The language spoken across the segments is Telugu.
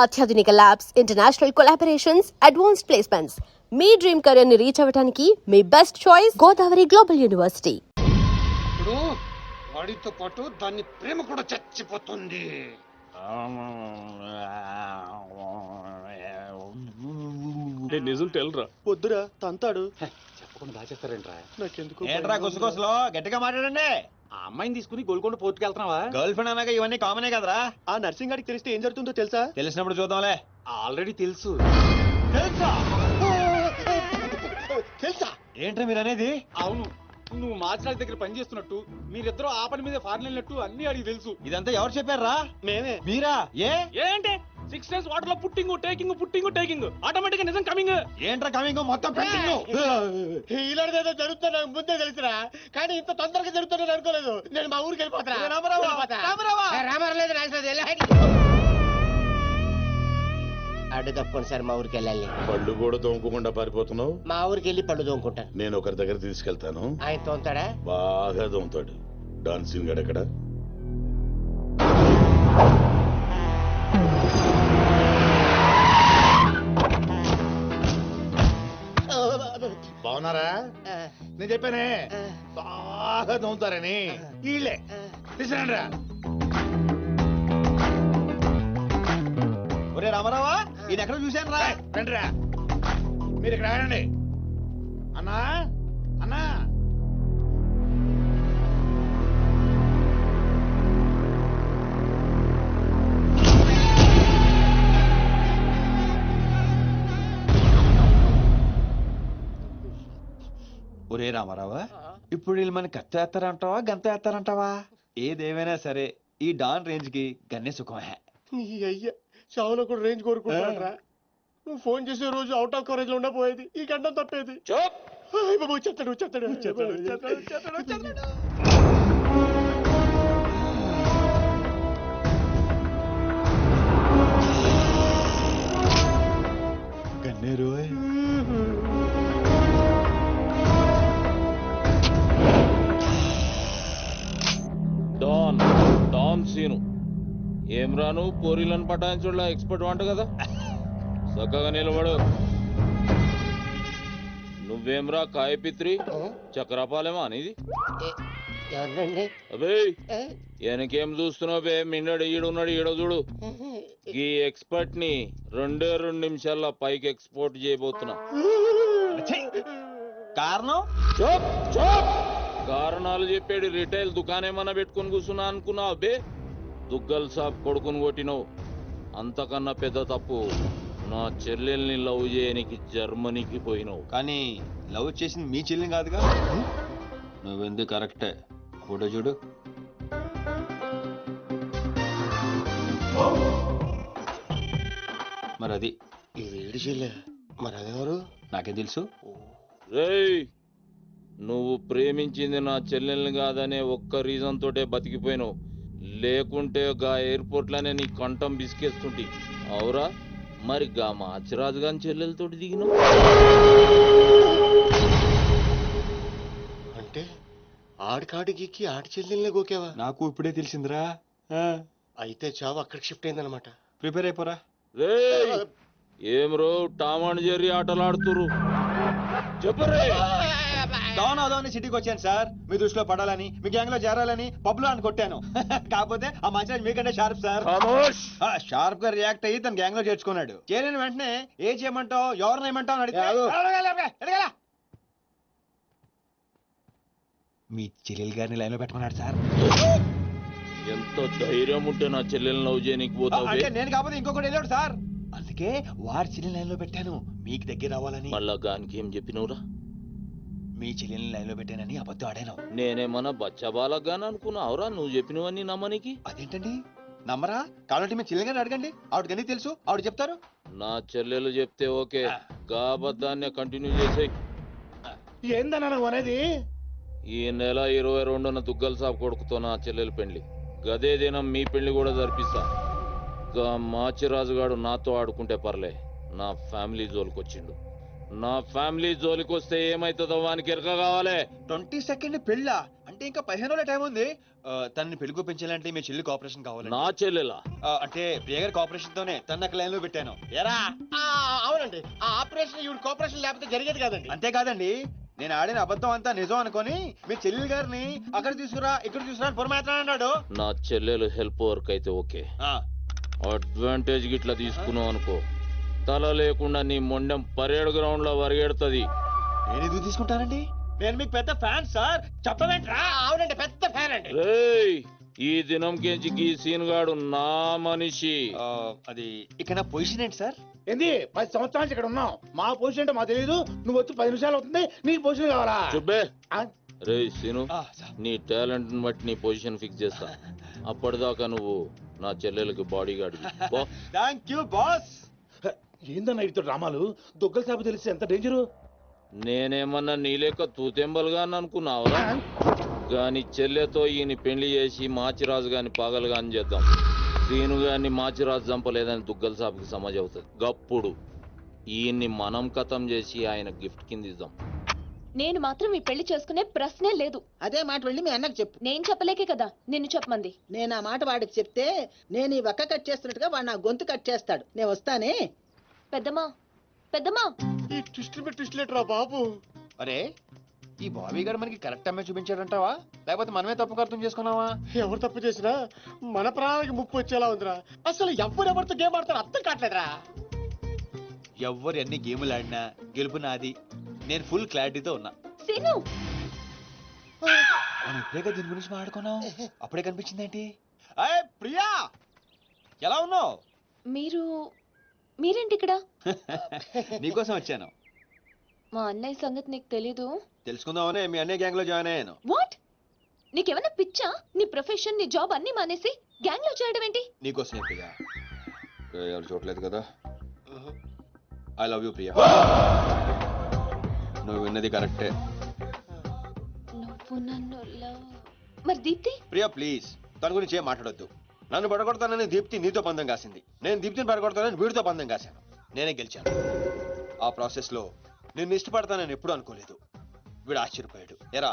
అత్యాధునిక labs, international collaborations, advanced placements. మీ డ్రీమ్ కెరీర్ ని రీచ్ అవ్వడానికి మీ best choice Godavari Global University. ఇప్పుడు వాడితో పాటు దాని ప్రేమ కూడా చచ్చిపోతుంది. నిజం తెలరా? వద్దురా తంతాడు. చెప్పకుండా దాచేస్తారేంట్రా? నాకెందుకు ఏంట్రా గుసగుసలో గట్టిగా మాట్లాడండి. ఆ అమ్మాయిని తీసుకుని గోల్కొండ పోర్టుకి వెళ్తున్నావా? గర్ల్ ఫ్రెండ్ అన్నాక ఇవన్నీ కామనే కదరా. ఆ నర్సింగ్ గారికి తెలిస్తే ఏం జరుగుతుందో తెలుసా? తెలిసినప్పుడు చూద్దాంలే. ఆల్రెడీ తెలుసు. తెలుసా? తెలుసా? ఏంట్రా మీరు అనేది? అవును, నువ్వు మాచిరాజు దగ్గర పని చేస్తున్నట్టు, మీరిద్దరూ ఆ పని మీద ఫారెన్ వెళ్ళినట్టు అన్ని అడిగి తెలుసు. ఇదంతా ఎవరు చెప్పారా? మేమే. మీరా? ఏంటి 6 days వాటర్ లో పుట్టింగ్ ఆటోమేటిక్ గా నిజం కమింగ్. ఏంట్రా కమింగ్ మొత్తం పెండింగ్. ఇలాంటిదేదో జరుగుతుంది నాకు ముందే తెలుసురా, కానీ ఇంత తొందరగా జరుగుతుందని అనుకోలేదు. నేను మా ఊరికి వెళ్ళిపోతా. అడ్డు తప్పకుండా సార్ మా ఊరికి వెళ్ళాలి. పళ్ళు కూడా తోముకోకుండా పారిపోతున్నావు. మా ఊరికి వెళ్ళి పళ్ళు తోముకుంటాను. నేను ఒకరి దగ్గర తీసుకెళ్తాను, ఆయన తోముతాడా? బాగా తోముతాడు. డాన్సింగ్ గడెక్కడ? బాగున్నారా? నేను చెప్పానే బాగా తోముతారని. వీళ్ళే తీసుకురండిరా. ఒరే రామారావా, ఈయన ఎక్కడ చూశాను రా. రండిరా, మీరు ఇక్కడ ఆడండి. అన్నా అన్నా, ఒరే రామారావా, ఇప్పుడు వీళ్ళు మన కత్తి వేస్తారంటావా గంత వేస్తారంటావా? ఏదేమైనా సరే ఈ డాన్ రేంజ్ కి గన్నే సుఖమే. నీ అయ్యా చావులో కూడా రేంజ్ కోరుకుంటారా? నువ్వు ఫోన్ చేసే రోజు అవుట్ ఆఫ్ కవరేజ్ లో ఉండపోయేది, ఈ గంటం తప్పేది. చెత్తాడు. గన్నేరు డాన్ సీను ఏం రాను పోరీలను పటాయించుడులా ఎక్స్పర్ట్ వంట కదా. చక్కగా నిలబడు. నువ్వేమ్రా కాయపిత్రి చక్రపాలేమా అనేది? ఎవరండి? అబే వెనకేం చూస్తున్నావు బే? మిన్నడు ఈడున్నాడు, ఈడ చూడు. ఈ ఎక్స్పర్ట్ ని 2 నిమిషాల్లో పైకి ఎక్స్పోర్ట్ చేయబోతున్నా. కారణం కారణాలు చెప్పాడు. రిటైల్ దుకాణేమన్నా పెట్టుకుని కూర్చున్నా అనుకున్నావు బే? దుగ్గల్ సాబ్ కొడుకుని కొట్టినవు. అంతకన్నా పెద్ద తప్పు నా చెల్లెల్ని లవ్ చేయనికి జర్మనీకి పోయినావు. కానీ లవ్ చేసింది మీ చెల్లిని కాదుగా. నువ్వెందుకు కరెక్టే ఫోటో చూడు. మరి అది ఈ వేడి చెల్లె మరి అదెవరు? నాకేం తెలుసు. రేయ్, నువ్వు ప్రేమించింది నా చెల్లెల్ని కాదనే ఒక్క రీజన్ తోటే బతికిపోయినావు. లేకుంటే గా ఎయిర్పోర్ట్ లోనే నీ కంఠం బిసికేస్తుంటి. అవురా? మరి గా మాచిరాజు గాని చెల్లెలతోటి దిగినావు. అంటే ఆడికాడికి ఆడి చెల్లెల్ని గోకేవా? నాకు ఇప్పుడే తెలిసిందిరా. అయితే చావు అక్కడికి షిఫ్ట్ అయిందనమాట. ప్రిపేర్ అయిపోరా. రేయ్, ఏం రో టామ్ అండ్ జెర్రీ ఆటలాడుతురు? చెప్పరే. డౌన్ అవుదామని సిటీకి వచ్చాను సార్, మీ దృష్టిలో పడాలని, మీ గ్యాంగ్ లో చేరాలని పబ్ లో అని కొట్టాను. కాకపోతే ఆ మంచి మీకంటే షార్ప్ సార్. షార్ప్ గా రియాక్ట్ అయ్యి తన గ్యాంగ్ లో చేర్చుకున్నాడు. చేరిన వెంటనే ఏం చేయమంటావు, ఎవరిని ఏమంటావు అని అడిగితే మీ చెల్లెలు గారిని లైన్ లో పెట్టమన్నాడు సార్. ఎంత ధైర్యం ఉంటే నా చెల్లెల్ని లవ్ చేయనికి పోతావు? అంటే నేను కాకపోతే ఇంకొకటి వెళ్ళాడు సార్, అందుకే వాడి చెల్లెలు లైన్ లో పెట్టాను మీకు దగ్గర అవ్వాలని. మళ్ళా గానికి ఏం చెప్పినవురా? మీ చెల్లెల్ని లైన్ లో పెట్టానని అబద్ధం ఆడాను. నేనేమన్నా బచ్చబాలగాని అనుకున్నావురా నువ్వు చెప్పినవన్నీ నమ్మనికి? అదేంటండి నమ్మరా? కాబట్టి మీ చెల్లెలు గారిని అడగండి, ఆవిడకి అన్ని తెలుసు, ఆవిడ చెప్తారు. నా చెల్లెలు చెప్తే ఓకే, గా అబద్ధాన్ని కంటిన్యూ చేసేయి. ఏందన్నా నువ్వు అనేది? ఈ నెల 22న దుగ్గల్ సాబ్ కొడుకుతో నా చెల్లెలు పెళ్లి. గదే దినం మీ పెళ్లి కూడా జరిపిస్తా. గా మాచిరాజుగాడు నాతో ఆడుకుంటే పర్లే, నా ఫ్యామిలీ జోలికొచ్చిండు. నా ఫ్యామిలీ జోలికి వస్తే ఏమైతుందో వానికి ఎరక కావాలి. 22nd పెళ్ళా? అంటే ఇంకా 15 రోజుల టైం ఉంది. తనని పెళ్లి పెంచాలంటే మీ చెల్లి కోఆపరేషన్ కావాలి. నా చెల్లెలా? అంటే ప్రియ గారి కోఆపరేషన్ తోనే తన నాకు లైన్ లో పెట్టాను. ఎరా అవునండి, ఆ ఆపరేషన్ ఈవిడ కోఆపరేషన్ లేకపోతే జరిగేది కాదండి. అంతేకాదండి, నేను ఆడిన అబద్ధం అంతా నిజం అనుకొని మీ చెల్లెలు గారిని అక్కడ తీసుకురా ఇక్కడ తీసుకురా అని పురమాత్రం అన్నాడు. నా చెల్లెలు హెల్ప్ వర్క్ అయితే ఓకే. అడ్వాంటేజ్ గిట్లా తీసుకున్నావు అనుకో, తల లేకుండా నీ మొండెం పరేడ్ గ్రౌండ్ లో పరిగెడుతుంది. నేను ఎందుకు తీసుకుంటానండి? నేను మీకు పెద్ద ఫ్యాన్ సార్, చెప్పవేంట్రా? అవునండి, పెద్ద ఫ్యాన్ అండి. రేయ్, ఈ దినం కెంచి ఈ సీన్ గాడు నా మనిషి. అది ఇక నా పొజిషన్ ఏంటి సార్? ఏంది 10 సంవత్సరాల నుంచి ఇక్కడ ఉన్నావు, మా పొజిషన్ అంటే మాకు తెలియదు. నువ్వు వచ్చి 10 నిమిషాలు అవుతుంది, నీకు పొజిషన్ కావాలా? చుబ్బే. ఆ? రేయ్ సీను, సార్. నీ టాలెంట్ బట్టి నీ పొజిషన్ ఫిక్స్ చేస్తా. అప్పటిదాకా నువ్వు నా చెల్లెలకి body guard. Thank you boss. ఏందన్నా ఇటు రామాలు, దొగ్గల సాబు తెలిసి ఎంత డేంజరు. నేనేమన్నా నీ లెక్క తూతెంబలుగా అనుకున్నావురా? గాని చెల్లెతో ఈయన పెళ్లి చేసి మాచిరాజు గాని పాగలు గాని చేద్దాం. సీను గాని మాచిరాజు చంపలేదని దుగ్గల సాబుకి సమాజ్ అవుతుంది. గప్పుడు ఈయన్ని మనం కథం చేసి ఆయన గిఫ్ట్ కింద ఇద్దాం. నేను మాత్రం ఈ పెళ్లి చేసుకునే ప్రశ్నే లేదు. అదే మాట వెళ్ళి మీ అన్నకు చెప్పు. నేను చెప్పలేకే కదా నిన్ను చెప్పమంది. నేను ఆ మాట వాడికి చెప్తే నేను ఈ వక్క కట్ చేస్తున్నట్టుగా వాడు నా గొంతు కట్ చేస్తాడు. నేను వస్తానే. పెద్దమ్మా, పెద్దమ్మా, ఈ ట్విస్ట్ మీద ట్విస్ట్ లేటరా బాబు. అరే, ఈ బాబీ గారు మనకి కరెక్ట్ అమ్మాయి చూపించాడంటావా, లేకపోతే మనమే తప్పుగా అర్థం చేసుకున్నావా? ఎవరు తప్పు చేసినా మన ప్రాణానికి ముప్పు వచ్చేలా ఉందిరా. అసలు ఎవరెవరితో గేమ్ ఆడతారు అర్థం కావట్లేదురా. ఎవ్వరు ఎన్ని గేములు ఆడినా గెలుపు నాది. నేను ఫుల్ క్లారిటీతో ఉన్నా. సీను, మనం ఇప్పుడే దీని గురించి మాట్లాడుకున్నాం, అప్పుడే కనిపించిందేంటి? అయ్ ప్రియా, ఎలా ఉన్నావు? మీరేంటి ఇక్కడ? నీకోసం వచ్చాను. మా అన్నయ్య సంగతి నీకు తెలీదు. తెలుసుకుందామనే మీ అన్నయ్య గ్యాంగ్ లో జాయిన్ అయ్యాను. వాట్? నీకేమన్నా పిచ్చా? నీ ప్రొఫెషన్, నీ జాబ్ అన్ని మానేసి గ్యాంగ్ లో చేయడం ఏంటి? నీకోసమే ప్రియా. ఎవరు చూడలేదు కదా. I love you Priya. నువ్వు విన్నది కరెక్టే. నువ్వు నన్ను మరి దీప్తి? ప్రియా ప్లీజ్, తన గురించి ఏం మాట్లాడొద్దు. నన్ను పడగొడతానని దీప్తి నీతో పందెం కాసింది. నేను దీప్తిని పడగొడతానని వీడితో పందెం కాశాను. నేనే గెలిచాను. ఆ ప్రాసెస్ లో నిన్ను ఇష్టపడతానని ఎప్పుడు అనుకోలేదు. వీడు ఆశ్చర్యపోయాడు. ఎరా?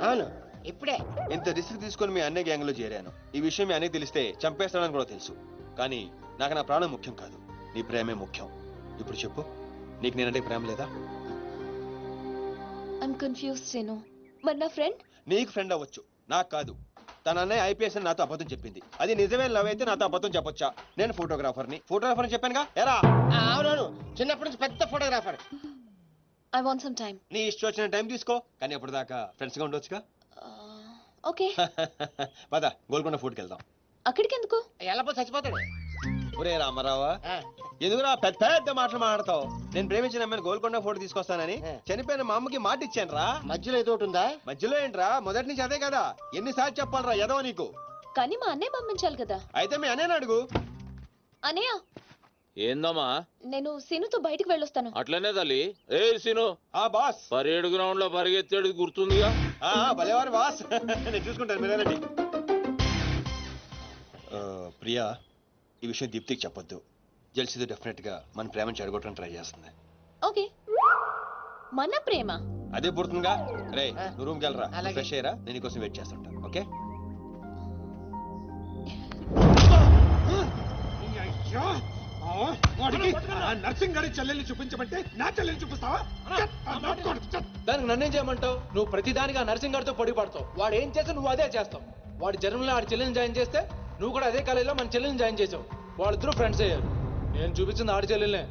అవును, ఇప్పుడే. ఇంత రిస్క్ తీసుకొని మీ అన్నయ్య గ్యాంగ్ లో చేరాను. ఈ విషయం మీ అన్నయ్య తెలిస్తే చంపేస్తాడని కూడా తెలుసు. కానీ నాకు నా ప్రాణం ముఖ్యం కాదు, నీ ప్రేమే ముఖ్యం. ఇప్పుడు చెప్పు, నీకు నేనంటే ప్రేమ లేదా? I'm confused Seenu. మరి నా ఫ్రెండ్? నీకు ఫ్రెండ్ అవ్వచ్చు, నాకు కాదు. తన అన్నయ్య ఐపీఎస్ అని నాతో అబద్ధం చెప్పింది. అది నిజమే లవ్ అయితే నాతో అబద్ధం చెప్పొచ్చా? నేను ఫోటోగ్రాఫర్ని చెప్పానుగా. ఎరా? అవునవును, చిన్నప్పటి నుంచి పెద్ద photographer. I want some time. నీ ఇష్టం వచ్చిన టైం తీసుకో, కానీ అప్పటిదాకా ఫ్రెండ్స్ గా ఉండొచ్చుగా. ఓకే. పద గోల్కొండ ఫుడ్కి వెళ్దాం. అక్కడికి ఎందుకు? ఎలా చచ్చిపోతాడు. ఒరే రామారావా, ఎందుకురా పెద్ద పెద్ద మాటలు మాట్లాడతావు? నేను ప్రేమించిన అమ్మాయిని గోల్కొండ ఫోటో తీసుకొస్తానని చనిపోయిన మా అమ్మకి మాట ఇచ్చాను రా. మధ్యలో ఏదో ఒకటి ఉందా? మధ్యలో ఏంట్రా, మొదటి నుంచి అదే కదా. ఎన్నిసార్లు చెప్పాలరా ఎదవ నీకు? కానీ మా అన్నయ్య పంపించాలి కదా. అయితే మీ అన్నయ్యని అడుగు. అన్నయ్య, ఏందమ్మా? నేను సీనుతో బయటికి వెళ్ళొస్తాను. అట్లనే తల్లి. ఏ సీను, ఆ బాస్ పరేడ్ గ్రౌండ్ లో పరిగెత్తేది గుర్తుందిగా? భలేవారు బాస్. నేను చూసుకుంటాను, మీరేనండి. ప్రియా, ఈ విషయం దీప్తికి చెప్పొద్దు. జెల్సీతో డెఫినెట్ గా మన ప్రేమను చెడగొట్టడానికి ట్రై చేస్తుంది. ఓకే. మన ప్రేమ అదే పుడుతుందిగా. రే, నువ్వు రూమ్కి వెళ్ళరా, అలాగే. ఫ్రెష్ అయ్యరా, నేను నీకోసం వెయిట్ చేస్తుంటా. ఓకే? వాడికి నర్సింగ్ గారి చెల్లెల్ని చూపించమంటే నా చెల్లెల్ని చూపిస్తావా? దానికి నన్నేం చేయమంటావు? నువ్వు ప్రతిదానిగా నర్సింగ్ గారితో పొడి పడతావు. వాడు ఏం చేస్తే నువ్వు అదే చేస్తావు. వాడి జన్మలో ఆడి చెల్లెని జాయిన్ చేస్తే నువ్వు కూడా అదే కాలేజీలో మన చెల్లెని జాయిన్ చేసావు. వాళ్ళిద్దరూ ఫ్రెండ్స్ అయ్యారు. నేను చూపించింది ఆడి చెల్లెలనే.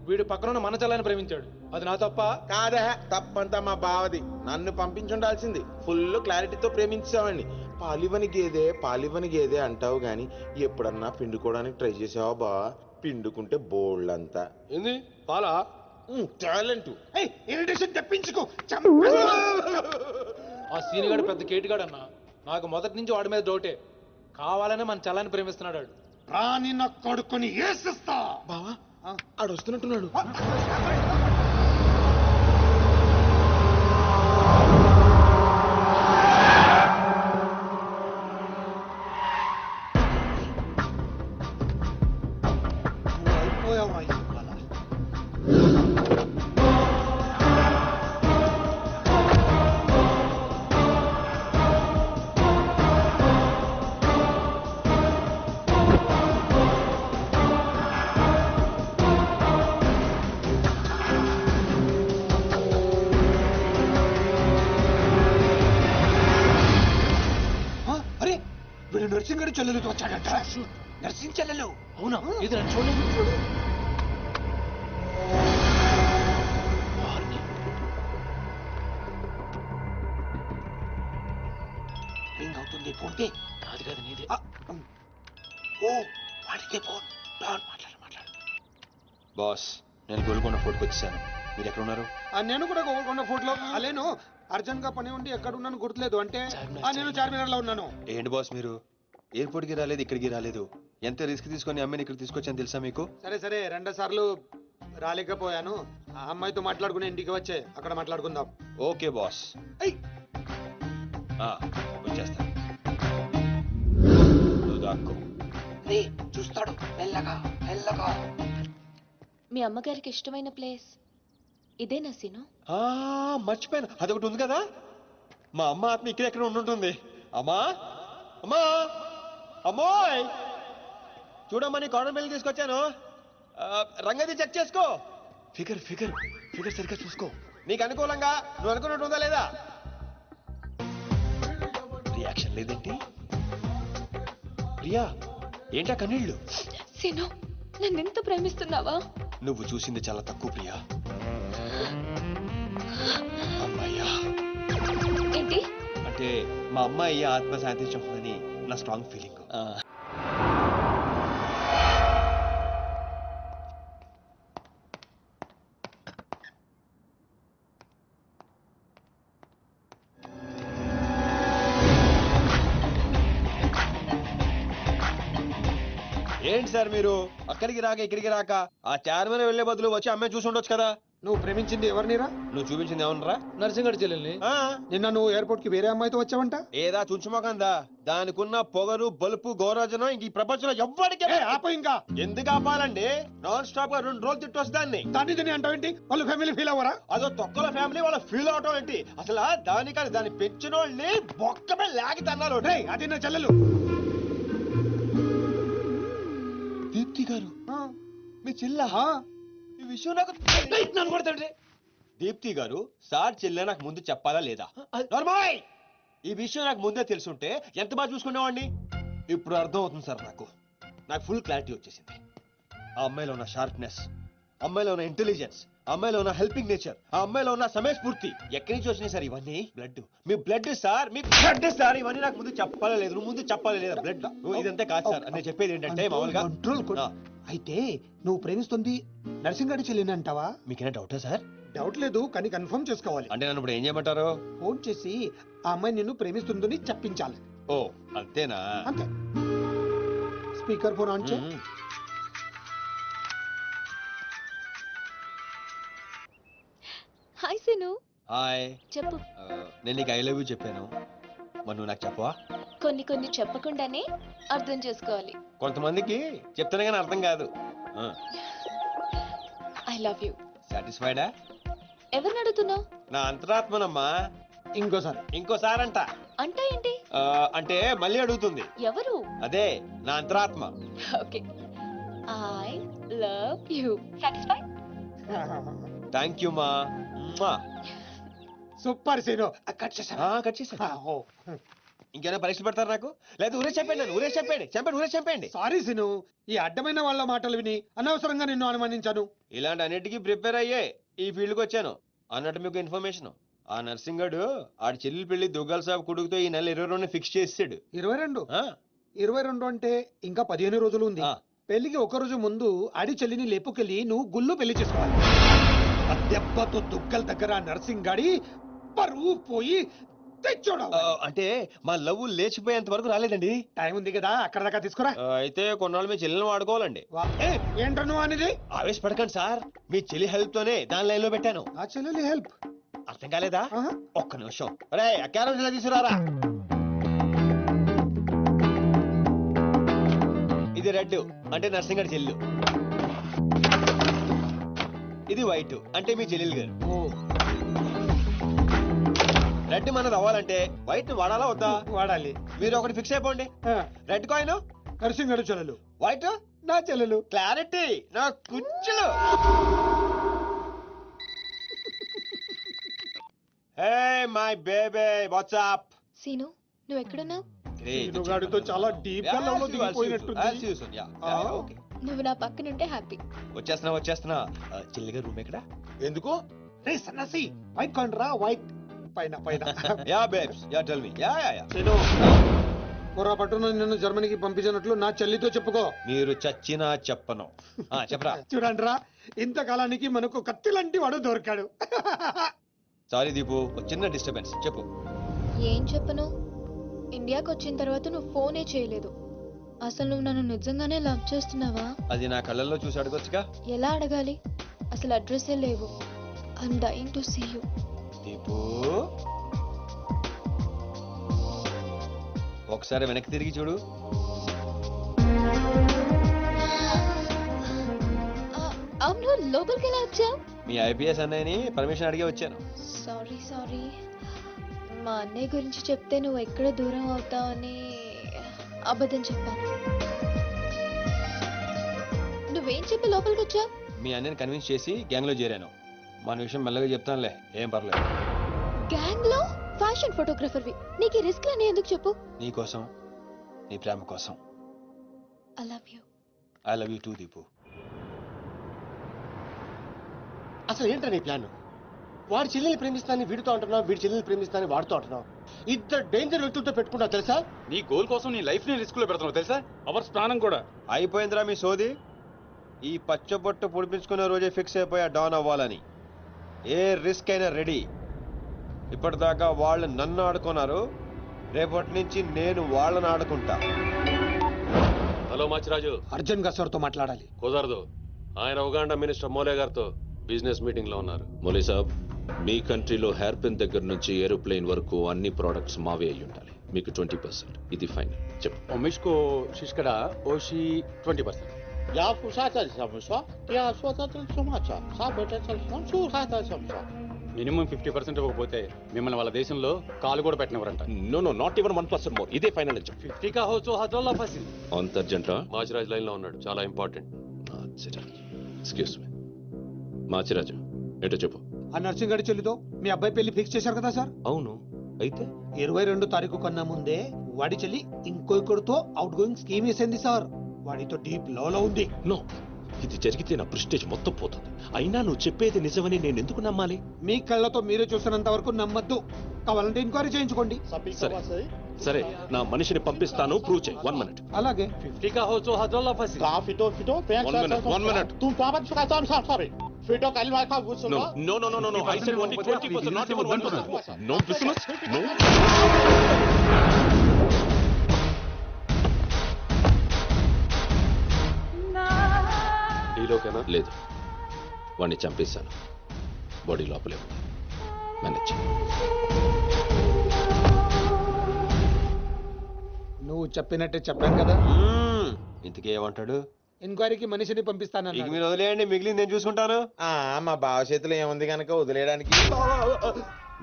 వీడు పక్కన మన చెల్లెని ప్రేమించాడు. అది నా తప్ప కాదా? తప్పంతా మా బావది. నన్ను పంపించుండాల్సింది. ఫుల్ క్లారిటీతో ప్రేమించావండి. పాలివని గేదే అంటావు గాని ఎప్పుడన్నా పిండుకోవడానికి ట్రై చేసావా బా? పిండుకుంటే బోల్డ్ అంతా. ఏంది పాలా? టాలెంట్. ఇరిటేషన్ తెప్పించుకో. ఆ సీనిగాడు పెద్ద కేటుగాడు అన్న. నాకు మొదటి నుంచి వాడి మీద డౌటే. కావాలనే మన చెల్లని ప్రేమిస్తున్నాడు వాడు. రాని నా కొడుకుని ఏసిస్తా. బావా ఆడు వస్తున్నట్టున్నాడు. చెల్లెలతో వచ్చాడట. నర్సింగ్ చెల్లెలు అవునా? ఇది నన్ను చూడలేదు. రింగ్ అవుతుంది. ఫోన్ పే కాదు కాదు నీదే. ఓ వాడితే ఫోన్. మాట్లాడు. బాస్, నేను గోల్కొండ ఫోర్ట్కి వచ్చేసాను. మీరు ఎక్కడ ఉన్నారు? నేను కూడా గోల్కొండ ఫోర్ట్ లో అలేను. అర్జెంట్ గా పని ఉండి ఎక్కడ ఉన్నాను గుర్తులేదు అంటే నేను చార్మినార్ లో ఉన్నాను. ఏంటి బాస్ మీరు ఎయిర్పోర్ట్ కి రాలేదు, ఇక్కడికి రాలేదు. ఎంత రిస్క్ తీసుకొని అమ్మాయిని ఇక్కడ తీసుకొచ్చాను తెలుసా మీకు? సరే 2 సార్లు రాలేకపోయాను. ఆ అమ్మాయితో మాట్లాడుకుని ఇంటికి వచ్చే అక్కడ మాట్లాడుకుందాం. Okay boss. వచ్చేస్తా. నువ్వు దాక్కో. చూస్తాడు మెల్లగా. మీ అమ్మగారికి ఇష్టమైన ప్లేస్ ఇదేనా సీను? మర్చిపోయాను, అదొకటి ఉంది కదా. మా అమ్మ ఆత్మ ఇక్కడెక్కడ ఉండుంటుంది. అమ్మా అమ్మా అమ్మోయ్, చూడమ్మా నీ కాటన్ బిల్ తీసుకొచ్చాను. రంగది చెక్ చేసుకో. ఫిగర్ సరిగ్గా చూసుకో. నీకు అనుకూలంగా నువ్వు అనుకున్నట్టు ఉందా లేదా? రియాక్షన్ లేదేంటి? ప్రియా, ఏంటా కన్నీళ్ళు? సీను, నన్నెంత ప్రేమిస్తున్నావా? నువ్వు చూసింది చాలా తక్కువ ప్రియా. అమ్మాయ్యా ఏంటి అంటే మా అమ్మాయి ఆత్మ శాంతించని నా స్ట్రాంగ్ ఫీలింగ్. ఏంటి సార్ మీరు అక్కడికి రాక ఇక్కడికి రాక ఆ చార్మినార్ వెళ్లే బదులు వచ్చి అమ్మాయి చూసి ఉండొచ్చు కదా. నువ్వు ప్రేమించింది ఎవరినిరా? నువ్వు చూపించింది ఏమన్నారా? నర్సింగ్ చెల్లెల్ని. నిన్న నువ్వు ఎయిర్పోర్ట్ కి వేరే అమ్మాయితో వచ్చావంట. ఏదా చుంచుమోకందా? దానికున్న పొగరు బలుపు గౌరవజనం ఇంక ఈ ప్రపంచంలో ఎవ్వడికి ఆప ఇంకా ఎందుకు ఆపాలండి? నాన్ స్టాప్ గా 2 రోజులు తిట్టొచ్చు దాన్ని. దాన్ని అంటావేంటి? వాళ్ళు ఫ్యామిలీ ఫీల్ అవ్వరా? అదో తొక్కల ఫ్యామిలీ వాళ్ళ ఫీల్ అవటం ఏంటి? అసలు దాన్ని పెంచిన వాళ్ళని బొక్కమే లాగి తన్నారు. అది నా చెల్లెలు. దీప్తి గారు మీ చెల్ల ఈ విషయం నాకు నన్ను కొడతాడు. దీప్తి గారు సార్ చెల్లె నాకు ముందు చెప్పాలా లేదా? నార్మల్ ఈ విషయం నాకు ముందే తెలుసుంటే ఎంత బాగా చూసుకునేవాడిని. ఇప్పుడు అర్థం అవుతుంది సార్. నాకు ఫుల్ క్లారిటీ వచ్చేసింది. ఆ అమ్మాయిలో ఉన్న షార్ప్నెస్, అమ్మాయిలో ఉన్న ఇంటెలిజెన్స్, అమ్మాయిలో ఉన్న హెల్పింగ్ నేచర్, ఆ అమ్మాయిలో ఉన్న సమయస్ఫూర్తి ఎక్కడి నుంచి వచ్చినాయి సార్ ఇవన్నీ? బ్లడ్, మీ బ్లడ్ సార్, మీ బ్లడ్ సార్. ఇవన్నీ నాకు ముందు చెప్పాలా లేదు? నువ్వు ముందు చెప్పాలా లేదా? బ్లడ్ ఇదంతా కాదు సార్. నేను చెప్పేది ఏంటంటే మామూలుగా అయితే నువ్వు ప్రేమిస్తుంది నర్సింగాడి చెల్లిని అంటావా? మీకేనా డౌటా సార్? డౌట్ లేదు, కానీ కన్ఫర్మ్ చేసుకోవాలి. అంటే నన్ను ఇప్పుడు ఏం చేయమంటారు? ఫోన్ చేసి ఆ అమ్మాయి నిన్ను ప్రేమిస్తుందని చెప్పించాలి. ఓ అంతేనా? అంతే. స్పీకర్ ఫోన్ ఆన్ చేయి. హాయ్ సీను. హాయ్. చెప్పు. నేను నీకు ఐ లవ్ యూ చెప్పాను, మరి నువ్వు నాకు చెప్పవా? కొన్ని చెప్పకుండానే అర్థం చేసుకోవాలి. కొంతమందికి చెప్తానే కానీ అర్థం కాదు. I love you. సాటిస్ఫైడా? ఎవరిని అడుగుతున్నావు? నా అంతరాత్మనమ్మా. ఇంకోసారి అంట. అంటే ఏంటి? అంటే మళ్ళీ అడుగుతుంది. ఎవరు? అదే నా అంతరాత్మ. Okay. I love you. Satisfy? Thank you మా. Super scene. కట్ చేశాను. ఇంకేమైనా పరీక్షలు పెడతారు నాకు? లేదా ఊరే చెప్పండి. సారీ సీను, ఈ అడ్డమైన వాళ్ళ మాటలు విని అనవసరంగా నిన్ను అనుమానించాను. ఇలాంటి అన్నిటికీ ప్రిపేర్ అయ్యే ఈ ఫీల్డ్కి వచ్చాను. అన్నట్టు మీకు ఇన్ఫర్మేషన్, ఆ నర్సింగడు ఆడి చెల్లెలు పెళ్లి దుగ్గల సాబ్ కొడుకుతో ఈ నెల 22 ఫిక్స్ చేసాడు. 22 అంటే ఇంకా 15 రోజులు ఉంది. పెళ్లికి ఒక రోజు ముందు ఆడి చెల్లిని లేపుకెళ్ళి నువ్వు గుళ్ళు పెళ్లి చేసుకోవాలి. ఆ దెబ్బతో దుగ్గల దగ్గర నర్సింగ్ గాడి పరువు పోయి తెచ్చోడా. అంటే మా లవ్ లేచిపోయేంత వరకు రాలేదండి. టైం ఉంది కదా, అక్కడ దాకా తీసుకురా. అయితే కొన్నాళ్ళు మీ చెల్లెలను వాడుకోవాలండి. ఏంటో నువ్వు అనేది? ఆవేశపడకండి సార్, మీ చెల్లి హెల్ప్ తోనే దాని లైన్ లో పెట్టాను. ఆ చెల్లెలి హెల్ప్ అర్థం కాలేదా? ఒక్క నిమిషం. అరే క్యారెట్ ఇలా తీసుకురారా. ఇది రెడ్ అంటే నర్సింగడి చెల్లు, ఇది వైట్ అంటే మీ చెల్లెలు గారు. రెడ్ మనది అవ్వాలంటే వైట్ వాడాలా వద్దా? వాడాలి. మీరు ఒకటి ఫిక్స్ అయిపోండి. రెడ్ కాయిన్ నర్సింగడు చెల్లెలు, వైట్ నా చెల్లెలు. క్లారిటీ నా కుచ్చులు. Hey my baby, what's up? Seenu, నువ్వు ఎక్కడున్నావు? సీనుగాడితో చాలా డీప్ గా లవ్ లో దిగిపోయినట్టుంది. నువ్వు నా పక్కనుంటే హ్యాపీ. వచ్చేస్తున్నా చిల్లిగా రూమ్ ఎక్కడ? ఎందుకు? రే సన్నసి వైట్ కొండ్రా వైట్ పైన పైన. Yeah babes yeah tell me. Yeah Seenu పొరపాటున నిన్ను జర్మనీకి పంపించినట్లు నా చెల్లితో చెప్పుకో. మీరు చచ్చినా చెప్పను. చెప్పరా. చూడండిరా, ఇంతకాలానికి మనకు కత్తి లాంటి వాడు దొరికాడు. సారీ దీపు, ఒక చిన్న డిస్టర్బెన్స్. చెప్పు. ఏం చెప్పను? ఇండియాకి వచ్చిన తర్వాత నువ్వు ఫోనే చేయలేదు. అసలు నువ్వు నన్ను నిజంగానే లవ్ చేస్తున్నావా? అది నా కళ్ళల్లో చూసి అడగొచ్చుగా. ఎలా అడగాలి? అసలు అడ్రస్సే లేవు. I'm dying to see you. Deepu ఒకసారి వెనక్కి తిరిగి చూడు. అవును, లోపలికి ఎలా వచ్చావు? మీ ఐపీఎస్ అన్నయ్యని పర్మిషన్ అడిగి వచ్చాను. సారీ. మా అన్నయ్య గురించి చెప్తే నువ్వు ఎక్కడ దూరం అవుతావని అబద్ధం చెప్పాను. నువ్వేం చెప్పి లోపలికి వచ్చావు? మీ అన్నయ్యని కన్విన్స్ చేసి గ్యాంగ్ లో చేరాను. మన విషయం మెల్లగా చెప్తానులే, ఏం పర్లేదు. గ్యాంగ్ లో ఫ్యాషన్ ఫోటోగ్రఫర్వి, నీకు రిస్క్ అని ఎందుకు చెప్పు? నీ కోసం, నీ ప్రేమ కోసం. I love you. I love you two Deepu. అసలు ఏంటో నీ ప్లాన్? వాడి చెల్లెల్ని ప్రేమిస్తానని వీడితో అంటున్నావు, వీడి చెల్లెల్ని ప్రేమిస్తానని వాడితో అంటున్నావు. ఇద్దరు డేంజర్ వ్యక్తులతో పెట్టుకుంటావు తెలుసా? నీ గోల్ కోసం నీ లైఫ్ ని రిస్క్ లో పెడుతున్నావు తెలుసా? అవర్స్ ప్రాణం కూడా. అయిపోయిందిరా మీ సోది. ఈ పచ్చబొట్టు పొడిపించుకునే రోజే ఫిక్స్ అయిపోయా డాన్ అవ్వాలని. ఏ రిస్క్ అయినా రెడీ. ఇప్పటిదాకా వాళ్ళు నన్ను ఆడుకున్నారు, రేపటి నుంచి నేను వాళ్ళని ఆడుకుంటా. హలో మాచిరాజు, అర్జున్ గారు సార్తో మాట్లాడాలి. కుదరదు. ఆయన ఉగాండా మినిస్టర్ మోలే గారితో బిజినెస్ మీటింగ్ లో ఉన్నారు. మోలీ సాబ్, మీ కంట్రీలో హెయిర్ పిన్ దగ్గర నుంచి ఏరోప్లేన్ వరకు అన్ని ప్రోడక్ట్స్ మావే అయి ఉండాలి. మీకు 20%. ఇది ఫైనల్. చెప్పు. ఒమిష్కో శిష్కడ ఓషి 20%. యా ఫుషాచా సమస్య యా సోచా సుమాచా సా బెటర్ చల్సం సుహాతా సమస్య. మినిమం 50% ఇవ్వకపోతే మిమ్మల్ని వాళ్ళ దేశంలో కాలు కూడా పెట్టినవరంట. No not even 1% more. ఇదే ఫైనల్ అని చెప్పు. 50 కా హో తో హజోల్లా ఫసి. అంత అర్జెంట్ రా? మాచిరాజ్ లైన్ లో ఉన్నాడు, చాలా ఇంపార్టెంట్. ఎక్స్క్యూజ్ మీ మాచిరాజు, ఏంటో చెప్పు. ఆ నర్సింగ్ గారి చెల్లితో మీ అబ్బాయి పెళ్లి ఫిక్స్ చేశారు కదా సార్? అవును, అయితే 22 తారీఖు కన్నా ముందే వాడి చెల్లి ఇంకొకరితో అవుట్ గోయింగ్ స్కీమ్ వేసింది సార్. వాడితో డీప్ లో ఉంది. నో, ఇది జరిగితే నా ప్రెస్టేజ్ మొత్తం పోతుంది. అయినా నువ్వు చెప్పేది నిజమని నేను ఎందుకు నమ్మాలి? మీ కళ్ళతో మీరే చూసినంత వరకు నమ్మద్దు. కావాలంటే ఎంక్వైరీ చేయించుకోండి. సరే, నా మనిషిని పంపిస్తాను, ప్రూవ్ చేయి. 1 minute. అలాగే. 50 కా హో తో హజోల్లా ఫసి. కా ఫిటో 1 minute. తుమ్ పాపన్ ఫికా సారీ ఫిటో కల్మా కా బుసులో. No. I said only 20%, not even 1%. No business. No. డీలోకేనా? లేదు, వాడిని చంపేశాను. బాడీ లోపలే ఉంది. మేనేజ్. నువ్వు చెప్పినట్టే చెప్పాను కదా. ఇంతకీ ఏమంటాడు? ఎంక్వైరీకి మనిషిని పంపిస్తాను. ఇక మీరు వదిలేయండి, మిగిలింది నేను చూసుకుంటాను. మా బావ చేతిలో ఏముంది కనుక వదిలేయడానికి.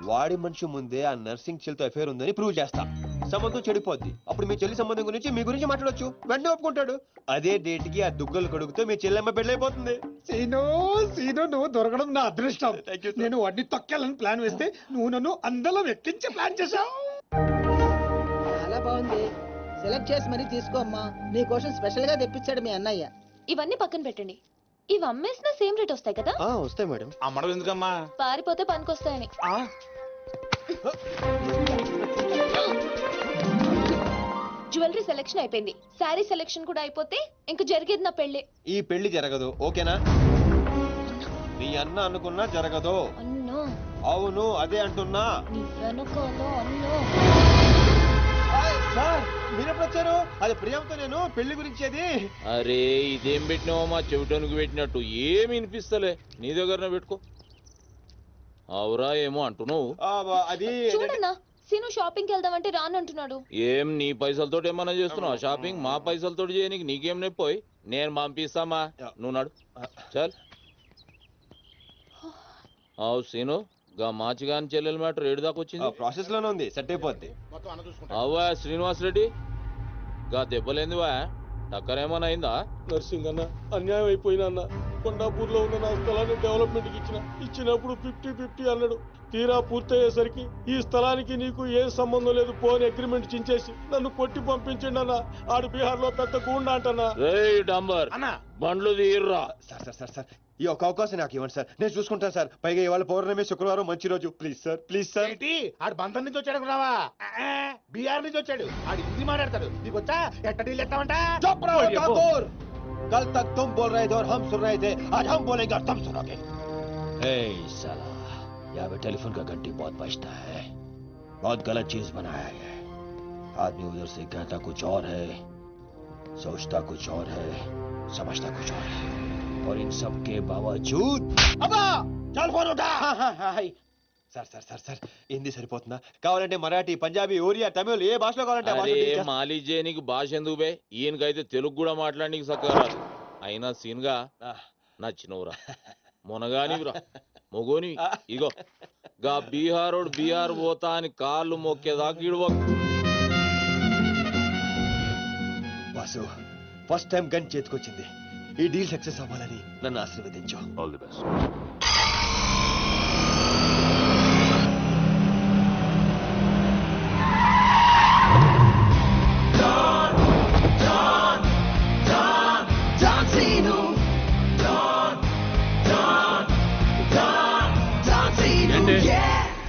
వాడి మనిషి ముందే ఆ నర్సింగ్ చెల్లితో అఫేర్ ఉందని ప్రూవ్ చేస్తా. సంబంధం చెడిపోద్ది. అప్పుడు మీ చెల్లి సంబంధం గురించి మీ గురించి మాట్లాడొచ్చు. వెంటనే ఒప్పుకుంటాడు. అదే డేట్ కి ఆ దుగ్గలు కొడుకుతో మీ చెల్లెమ్మ పెళ్ళైపోతుంది. సీను నువ్వు దొరకడం నా అదృష్టం. నేను వాడిని తొక్కాలని ప్లాన్ వేస్తే నువ్వు నన్ను అందరం ఎక్కించే ప్లాన్ చేశావు. చాలా బాగుంది. సెలెక్ట్ చేసి మరీ తీసుకో అమ్మా. నీ కోసం స్పెషల్ గా తెప్పించాడు మీ అన్నయ్య. ఇవన్నీ పక్కన పెట్టండి. ఇవి అమ్మేసిన సేమ్ రేట్ వస్తాయి కదా? వస్తాయి మేడం. అమ్మడం ఎందుకమ్మా? పారిపోతే పనికొస్తాయని. జ్యువెలరీ సెలెక్షన్ అయిపోయింది. శారీ సెలెక్షన్ కూడా అయిపోతే ఇంక జరిగేది నా పెళ్లి. ఈ పెళ్లి జరగదు, ఓకేనా? నీ అన్న అనుకున్నా జరగదు. అన్నో. అవును, అదే అంటున్నా. నీ వెనకాల అన్నో. సార్ మీరెప్పుడు వచ్చారు? అది ప్రియాంతో నేను పెళ్లి గురించి. అది అరే, ఇదేం పెట్టినావో మా చెవిటానికి పెట్టినట్టు ఏమి వినిపిస్తలే. నీ దగ్గరనే పెట్టుకో. అవురా ఏమో అంటున్నావు. అది చూడన్నా, సీను షాపింగ్ కి వెళ్దామంటే రానంటున్నాడు. ఏం నీ పైసలతో ఏమన్నా చేస్తున్నావు షాపింగ్? మా పైసలతో చేయనికి నీకేం నొప్పోయి? నేను పంపిస్తామా, నువ్వు నాడు. చల్. అవు సీను, గా మాచిగాని చెల్లెల మ్యాటర్ ఏడు దాకా వచ్చింది. ప్రాసెస్ లోనే ఉంది, సెట్ అయిపోద్ది. అవ్వా శ్రీనివాస్ రెడ్డి, గా దెబ్బలేందివా? టక్కరేమన్నా అయిందా? నర్సింగ్ అన్న, అన్యాయం అయిపోయినా అన్న. కొండాపూర్లో ఉన్న నా స్థలాన్ని డెవలప్మెంట్కి ఇచ్చినప్పుడు 50-50 అన్నాడు. తీరా పూర్తయ్యేసరికి ఈ స్థలానికి నీకు ఏ సంబంధం లేదు పోని అగ్రిమెంట్ చించేసి నన్ను కొట్టి పంపించండి అన్న. ఆడు బీహార్ లో పెద్ద గూండా అంటన్నా. డాంబర్ అన్నా బండ్లు తీర్రా. సార్ ఈ ఒక అవకాశం నాకు ఇవ్వండి సార్, నేను చూసుకుంటాను సార్. పైగా ఇవాళ పౌర్ణమి, శుక్రవారం మంచి రోజు. Please sir. ఏంటి ఆడు బంధం నుంచి వచ్చాడు అనుకున్నావా? బీహార్ నుంచి వచ్చాడు. ఆడు హిందీ మాట్లాడతాడు. నీకు వచ్చా ఎట్ట డీల్ ఎత్తామంట? चुप रहो ठाकुर, कल तक तुम बोल रहे थे और हम सुन रहे थे, आज हम बोलेंगे और तुम सुनोगे. साला यहाँ पे टेलीफोन का घंटी बहुत बजता है, बहुत गलत चीज बनाया है. आदमी उधर से कहता कुछ और है, सोचता कुछ और है, समझता कुछ और है, और इन सब के बावजूद అబ్బా చల్ ఫోన్ ఉఠా. సార్ హిందీ సరిపోతుందా? కావాలంటే మరాఠీ, పంజాబీ, ఒరియా, తమిళ్ ఏ భాషలో కావాలంటే ఆ భాషలో teach చేస్తా. మాలిజే నీకు భాష ఎందుకు బే? ఈయనకైతే తెలుగు కూడా మాట్లాడనీకి సక్కరాదు. అయినా సీన్గా నచ్చినవురా, మొనగానివిరా, మొగోని. ఇగో గా బీహార్ పోతా అని కాళ్ళు మొక్కేదాకా ఇడవకు. వాసు, ఫస్ట్ టైం గన్ చేతికొచ్చింది. ఈ డీల్ సక్సెస్ అవ్వాలని నన్ను ఆశీర్వదించు. All the best.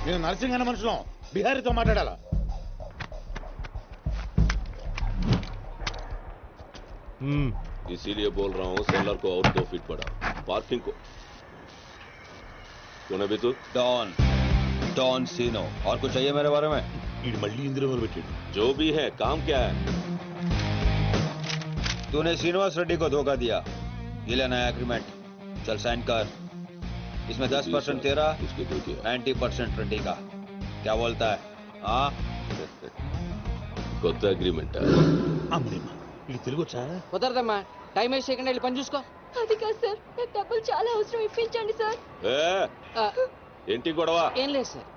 నేను నర్సింగ్ అన్న మనుషులం బిహారీతో మాట్లాడాలా? इसीलिए बोल रहा हूँ सोलर को और 2 फीट बढ़ा, पार्किंग को. कौन है तू? डॉन सीनो. और कुछ चाहिए मेरे बारे में? మళ్ళీ ఇందులో మొదలు పెట్టాడు. जो भी है काम क्या है? तूने श्रीनिवास रेड्डी को धोखा दिया, ये लेना है एग्रीमेंट. चल साइन कर. इसमें 10% तेरा, उसके दो दिया. 90% रेड्डी का. क्या बोलता है? हाँ కొత్త అగ్రిమెంట్. అమ్మేమ్మా ఇది తెలుగు వచ్చా? కుదరదమ్మా, టైం వేస్ట్ చేయకుండా వెళ్ళి పని చూసుకో. అది కాదు సార్, నాకు డబ్బులు చాలా అవసరం, ఇప్పించండి సార్. ఏంటి గొడవ? ఏం లేదు సార్.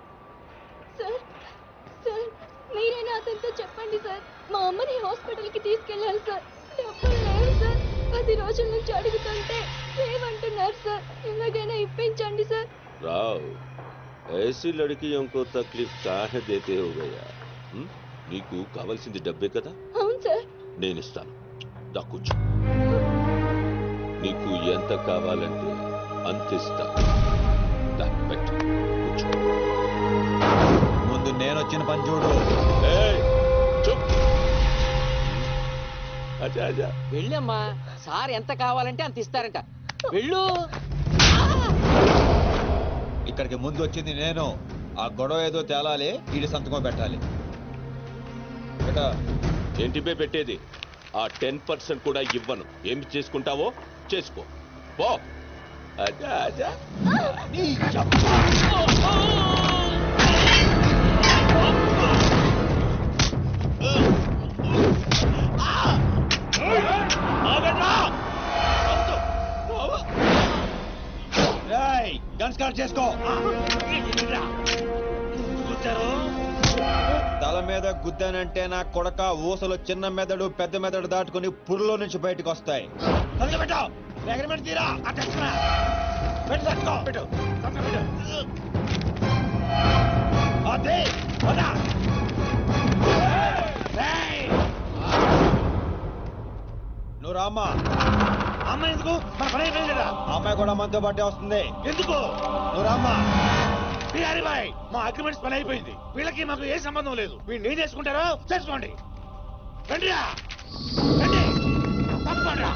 సార్ మీరైనా అతనితో చెప్పండి సార్, మా అమ్మని హాస్పిటల్కి తీసుకెళ్ళాలి సార్. డబ్బులు లేవు సార్, 10 రోజుల నుంచి అడుగుతుంటే లేవంటున్నారు సార్. ఎలాగైనా ఇప్పించండి సార్. రావ్, ऐसी लड़कियों को तकलीफ काहे देते हो गया? నీకు కావాల్సింది డబ్బే కదా? అవును సార్. నేను ఇస్తాను, దా కూర్చో. నీకు ఎంత కావాలంటే అంత ఇస్తా. దా పెట్టు, కూర్చో. ముందు నేను వచ్చిన పని చూడు. చూప్. అచ్చా అచ్చా వెళ్ళమ్మా, సార్ ఎంత కావాలంటే అంత ఇస్తారంట. వెళ్ళు. ఇక్కడికి ముందు వచ్చింది నేను. ఆ గొడవ ఏదో తేలాలి, వీడి సంతకం పెట్టాలి. ఏంటి పే పెట్టేది? ఆ 10% కూడా ఇవ్వను. ఏమి చేసుకుంటావో చేసుకో, పో. అచ్చా అచ్చా. గన్స్ కార్డ్ చేసుకో. తల మీద గుద్దానంటే నా కొడక ఊసలు చిన్న మెదడు పెద్ద మెదడు దాటుకుని పురులో నుంచి బయటకు వస్తాయి. నువ్వు రామ్మా. అమ్మాయి ఎందుకు? మన పని అయిపోయింది కదా. అమ్మాయి కూడా మనతో పాటే వస్తుంది. ఎందుకు? నువ్వు రామ్మా. బిహారీ బాయ్, మా అగ్రిమెంట్స్ పని అయిపోయింది. వీళ్ళకి మాకు ఏ సంబంధం లేదు. వీళ్ళు ఏం చేసుకుంటారో చేసుకోండి. రండిరా, రండి, తప్పకుండా.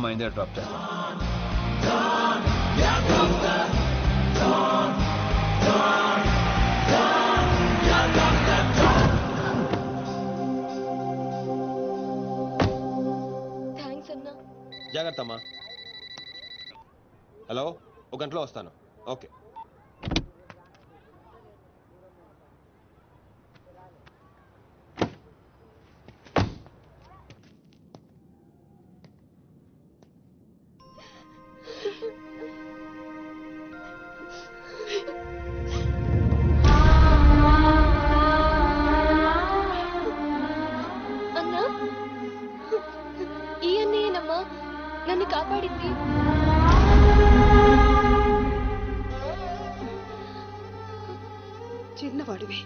అమ్మ ఇందే డ్రాప్ చేస్తా. థ్యాంక్స్ అన్నా. జాగ్రత్త అమ్మా. హలో, ఒక గంటలో వస్తాను. ఓకే. అన్నా, ఈ అన్నయ్యనమ్మా నన్ను కాపాడింది. చిన్నవాడివి,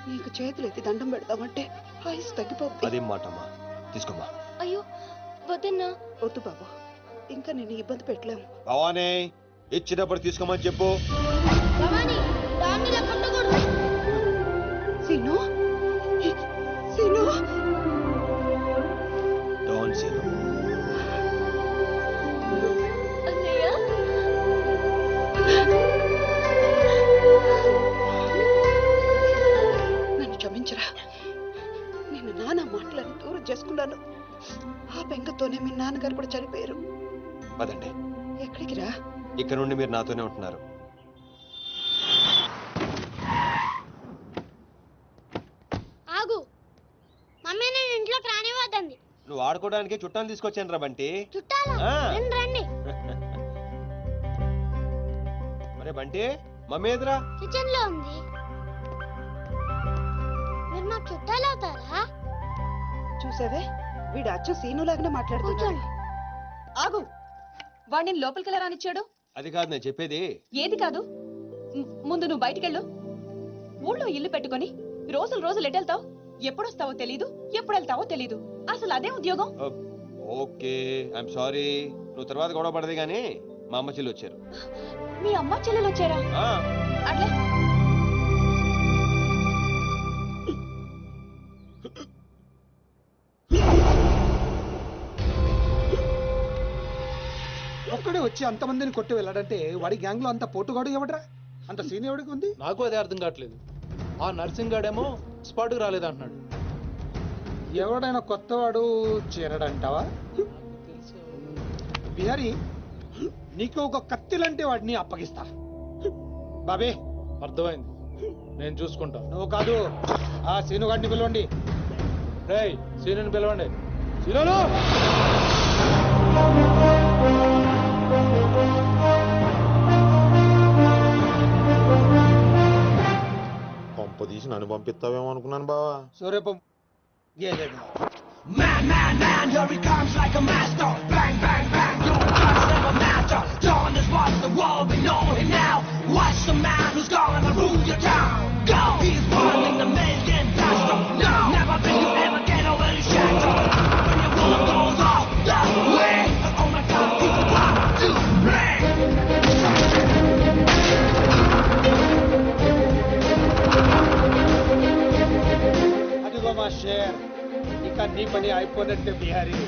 నీకు చేతులు ఎత్తి దండం పెడతామంటే ఆయుస్ తగ్గిపోతుంది. అదేం మాట అమ్మా, తీసుకోమ్మా. అయ్యో వద్దన్నా. వద్దు బాబు, ఇంకా నేను ఇబ్బంది పెట్టలేము. భవానీ, ఇచ్చినప్పుడు తీసుకోమని చెప్పు. సీను, సీను, డోంట్ సీను. అన్నయ్య, నన్ను క్షమించరా. నేను నాన్న మాటలను దూరం చేసుకున్నాను. ఆ బెంగతోనే మీ నాన్నగారు కూడా చనిపోయారు. పదండి. ఎక్కడికి రా? ఇక్కడ నుండి మీరు నాతోనే ఉంటున్నారు. ఆగు. మమ్మీ నేను ఇంట్లోకి రానివ్వద్దండి. నువ్వు ఆడుకోవడానికి చుట్టాలు తీసుకొచ్చాను రా బంటి. చుట్టాలు ఆ. రండి. మరే బంటి, మమ్మీ ఎదురా? కిచెన్ లో ఉంది. మీరు మాకు చుట్టాలు అవుతారా? చూసావే, వీడు అచ్చు సీనులాగానే మాట్లాడుతున్నాడు. ఆగు, వాడిని లోపలికి రానిచ్చాడు. అది కాదు నేను చెప్పేది. ఏది కాదు, ముందు నువ్వు బయటికెళ్ళు. ఊళ్ళో ఇల్లు పెట్టుకొని రోజులు ఎటెళ్తావు, ఎప్పుడొస్తావో తెలీదు, ఎప్పుడు వెళ్తావో తెలీదు. అసలు అదే ఉద్యోగం. Okay, I'm sorry. నువ్వు తర్వాత గొడవ పడదు కానీ మా అమ్మ చెల్లి వచ్చారు. మీ అమ్మ చెల్లెలు వచ్చారా? అట్లే. ఒక్కడే వచ్చి అంతమందిని కొట్టి వెళ్ళాడంటే వాడి గ్యాంగ్ లో అంత పోటుగాడు ఎవడరా? అంత సీన్ ఎవడికి ఉంది? నాకు అదే అర్థం కావట్లేదు. ఆ నర్సింగ్ గాడేమో స్పాట్కి రాలేదంటున్నాడు. ఎవడైనా కొత్తవాడు చేరడంటావా? బిహారీ, నీకు ఒక కత్తిలంటే వాడిని అప్పగిస్తా. బాబే, అర్థమైంది, నేను చూసుకుంటా. నువ్వు కాదు, ఆ సీనుగాడిని పిలవండి. రేయ్, సీనుని పిలవండి. సీనులు! కొంప తీసి నన్ను పంపిస్తావేమో అనుకున్నాను బావా. సూర్యపం గేదెగా. Man, man, man, here he comes like a master. Bang, bang, bang, your guns never matter. Dawn is what the world, we know him now. Watch the man who's gonna rule your town. Go! He's running the million faster. No! Never think you ever get over your shadow. When your world goes off the way. Oh my God, he's about to play. అదిగో మా షేర్, ఇక నీ పని అయిపోయినట్టే బిహారీ.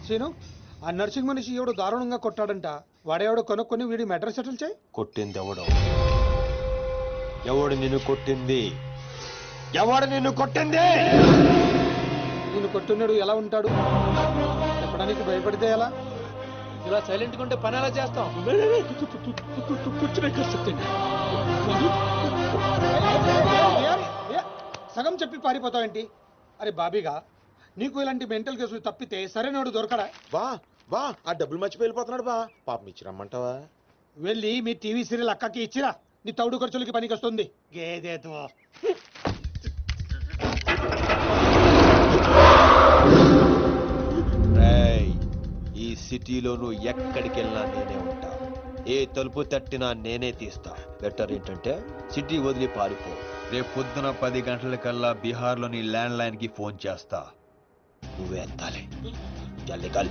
సీను, ఆ నర్సింగ్ మనిషి ఎవడు దారుణంగా కొట్టాడంట. వాడెవడో కొనుక్కొని వీడి మెటర్ సెటిల్ చేయి. కొట్టింది ఎవడు? ఎవడు నిన్ను కొట్టింది? ఎవడు నిన్ను కొట్టింది? నేను కొట్టున్నాడు ఎలా ఉంటాడు చెప్పడానికి భయపడితే ఎలా? ఇలా సైలెంట్ గా ఉంటే పని ఎలా చేస్తాం? సగం చెప్పి పారిపోతావేంటి? అరే బాబీగా, నీకు ఇలాంటి మెంటల్ కేసులు తప్పితే సరైనోడు దొరకడా? బా ఆ డబ్బులు మర్చిపోయి వెళ్ళిపోతున్నాడు బా. పాపం ఇచ్చిరమ్మంటావా? వెళ్ళి మీ టీవీ సీరియల్ అక్కకి ఇచ్చిరా, నీ తౌడు ఖర్చులకి పనికి వస్తుంది. గేదేతో ఈ సిటీలో నువ్వు ఎక్కడికి వెళ్ళినా నేనే ఉంటా. ఏ తలుపు తట్టినా నేనే తీస్తా. బెటర్ ఏంటంటే సిటీ వదిలి పారిపో. రేపు పొద్దున 10 గంటలకల్లా బీహార్లోని ల్యాండ్ లైన్ కి ఫోన్ చేస్తా. నువ్వే ఎత్తాలి. జల్ది కల్